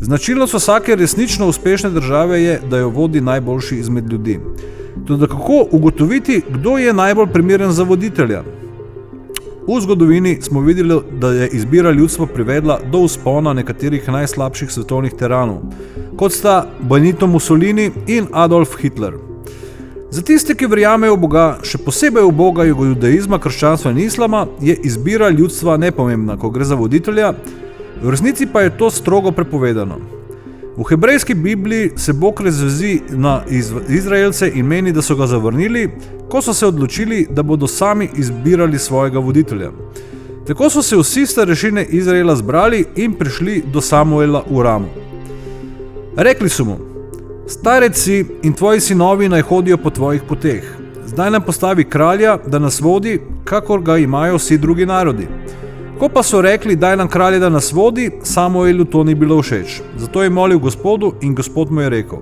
Značilnost vsake resnično uspešne države je, da jo vodi najboljši izmed ljudi. Toda kako ugotoviti, kdo je najbolj primeren za voditelja? V zgodovini smo videli, da je izbira ljudstva privedla do vzpona nekaterih najslabših svetovnih tiranov, kot sta Benito Mussolini in Adolf Hitler. Za tiste, ki verjamejo v Boga, še posebej v Boga judaizma, krščanstva in islama, je izbira ljudstva nepomembna, ko gre za voditelja, v resnici pa je to strogo prepovedano. V hebrejski Bibliji se Bog razvezi na Izraelce in meni, da so ga zavrnili, ko so se odločili, da bodo sami izbirali svojega voditelja. Tako so se vsi starešine Izraela zbrali in prišli do Samuela v Ramu. Rekli so mu: starec si in tvoji sinovi naj hodijo po tvojih poteh. Zdaj nam postavi kralja, da nas vodi, kakor ga imajo vsi drugi narodi. Ko pa so rekli, daj nam kralja, da nas vodi, Samuelu to ni bilo všeč. Zato je molil Gospodu in Gospod mu je rekel: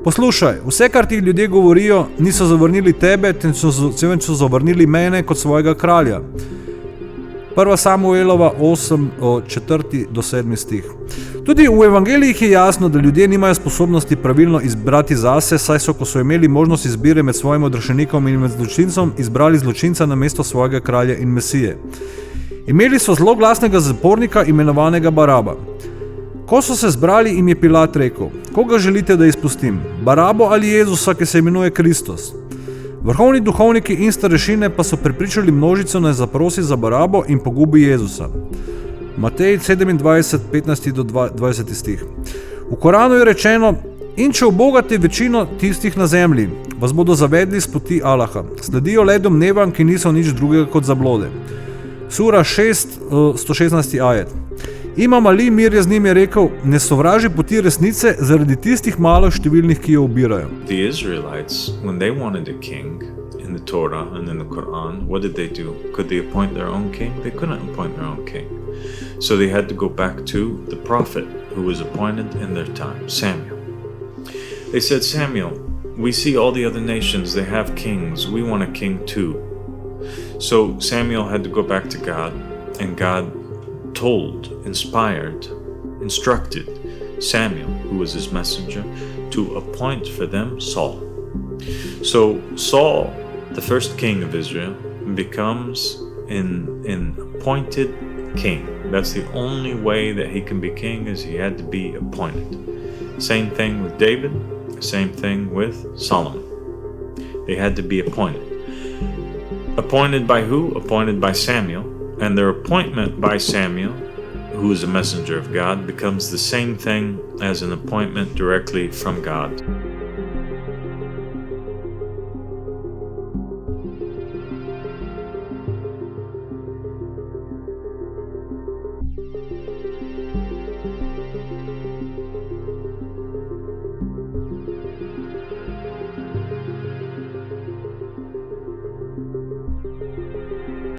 poslušaj, vse, kar ti ljudje govorijo, niso zavrnili tebe, temveč so zavrnili mene kot svojega kralja. 1. Samuelova 8, 4. do 7. stih. Tudi v evangelijih je jasno, da ljudje nimajo sposobnosti pravilno izbrati zase, saj so, ko so imeli možnost izbire med svojim odrešenikom in med zločincem, izbrali zločinca namesto svojega kralja in mesije. Imeli so zelo glasnega zapornika, imenovanega Baraba. Ko so se zbrali, jim je Pilat rekel: koga želite, da izpustim, Barabo ali Jezusa, ki se imenuje Kristus? Vrhovni duhovniki in starešine pa so prepričali množico, naj zaprosi za Barabo in pogubi Jezusa. Matej 27, 15 do 20 stih. V Koranu je rečeno: in če ubogate večino tistih na zemlji, vas bodo zavedli s poti Allaha, sledijo le domnevam, ki niso nič drugega kot zablode. Sura 6, 116. ajet. Imam Ali, mir je z njim, je rekel: ne sovraži poti resnice zaradi tistih malo številnih, ki jo ubirajo. The Israelites, when they wanted a king in the Torah and in the Quran, what did they do? Could they appoint their own king? They couldn't appoint their own king. So they had to go back to the prophet who was appointed in their time, Samuel. They said, Samuel, we see all the other nations, they have kings, we want a king too. So Samuel had to go back to God, and God told, inspired, instructed Samuel, who was his messenger, to appoint for them Saul. So Saul, the first king of Israel, becomes an appointed king. That's the only way that he can be king, is he had to be appointed. Same thing with David, same thing with Solomon. They had to be appointed. Appointed by who? Appointed by Samuel. And their appointment by Samuel, who is a messenger of God, becomes the same thing as an appointment directly from God.